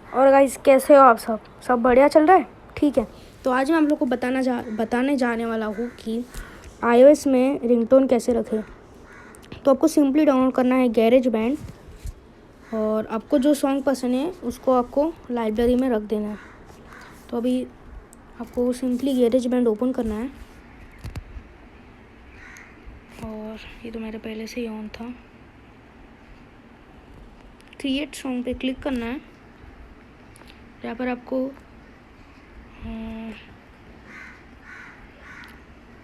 और गाइस कैसे हो आप सब बढ़िया चल रहा है? ठीक है। तो आज मैं आप लोग को बताने जाने वाला हूँ कि iOS में रिंगटोन कैसे रखें। तो आपको सिंपली डाउनलोड करना है गैरेज बैंड, और आपको जो सॉन्ग पसंद है उसको आपको लाइब्रेरी में रख देना है। तो अभी आपको सिंपली गैरेज बैंड ओपन करना है, और ये तो मेरे पहले से ही ऑन था। क्रिएट सॉन्ग पे क्लिक करना है। यहाँ पर आपको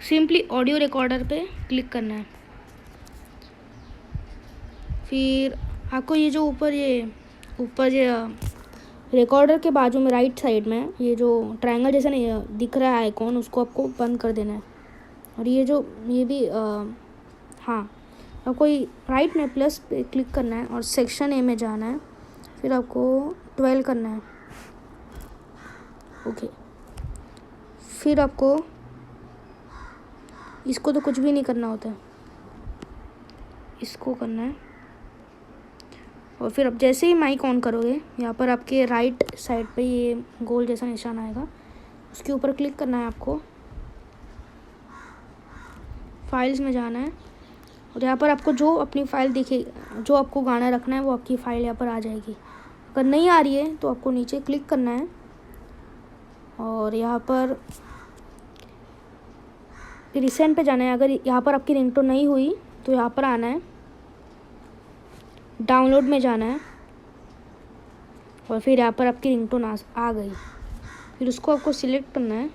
सिंपली ऑडियो रिकॉर्डर पे क्लिक करना है। फिर आपको ये जो ऊपर रिकॉर्डर के बाजू में राइट साइड में ये जो ट्रायंगल जैसा नहीं दिख रहा है आइकॉन, उसको आपको बंद कर देना है। और ये भी हाँ, आपको राइट में प्लस पे क्लिक करना है और सेक्शन ए में जाना है। फिर आपको 12 करना है। ओके, फिर आपको इसको तो कुछ भी नहीं करना होता है, इसको करना है। और फिर आप जैसे ही माइक ऑन करोगे, यहाँ पर आपके राइट साइड पे ये गोल जैसा निशान आएगा, उसके ऊपर क्लिक करना है। आपको फाइल्स में जाना है, और यहाँ पर आपको जो अपनी फ़ाइल दिखे, जो आपको गाना रखना है वो आपकी फ़ाइल यहाँ पर आ जाएगी। अगर नहीं आ रही है तो आपको नीचे क्लिक करना है, और यहाँ पर रिसेंट पे जाना है। अगर यहाँ पर आपकी रिंगटोन नहीं हुई तो यहाँ पर आना है, डाउनलोड में जाना है, और फिर यहाँ पर आपकी रिंगटोन आ गई। फिर उसको आपको सिलेक्ट करना है,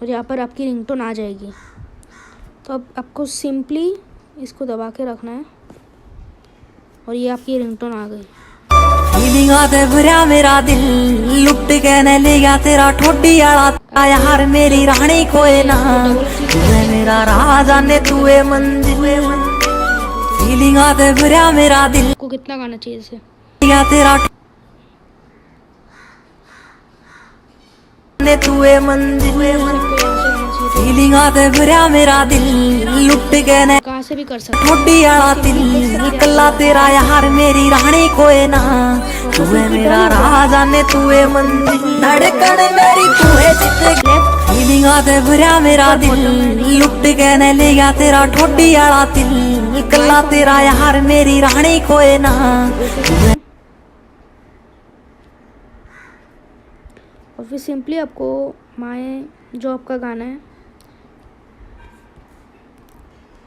और यहाँ पर आपकी रिंगटोन आ जाएगी। तो अब आपको सिंपली इसको दबा के रखना है, और ये आपकी रिंगटोन आ गई। फीलिंगा ते भरिया मेरा दिल, लुट के न ले गया तेरा ठोडी आला यार, मेरी रानी कोई ना, तू है मेरा राजा ने तू है मंजिल। फीलिंगा ते भरिया मेरा दिल, आपको कितना गाना चाहिए इसे? या तेरा ने तू है मंजिल। फीलिंगा ते भरिया मेरा दिल, लुट के न कहाँ से भी कर सकते ठोडी आला दिल, कल्ला तेरा यार मेरी रानी कोई ना, तू है मेरा राजा ने तू है मंजिल। धड़कन मेरी तू है जिते, फीलिंगा ते भरिया मेरा दिल, लुट के न ले गया तेरा ठोडी आला दिल, कल्ला तेरा यार मेरी रानी कोई ना। और फिर सिंपली आपको जो आपका गाना है,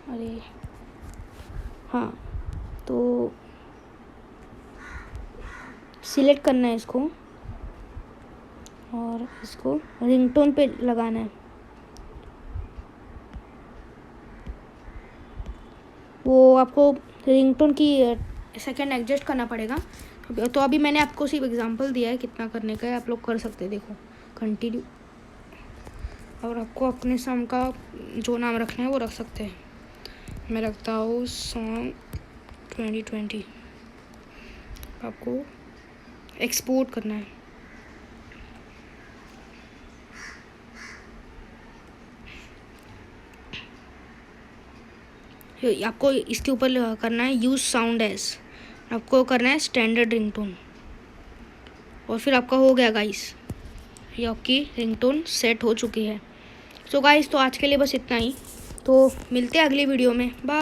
अरे हाँ, तो सिलेक्ट करना है इसको, और इसको रिंगटोन पे लगाना है। वो आपको रिंगटोन की सेकंड एडजस्ट करना पड़ेगा। तो अभी मैंने आपको सिर्फ एग्जांपल दिया है कितना करने का है, आप लोग कर सकते हैं। देखो कंटिन्यू, और आपको अपने सॉन्ग का जो नाम रखना है वो रख सकते हैं। मैं रखता हूँ सॉन्ग 2020। आपको एक्सपोर्ट करना है। आपको इसके ऊपर करना है यूज़ साउंड एज, आपको करना है स्टैंडर्ड रिंगटोन, और फिर आपका हो गया गाइस, ये आपकी रिंगटोन सेट हो चुकी है। सो गाइस, तो आज के लिए बस इतना ही। तो मिलते हैं अगली वीडियो में। बाय।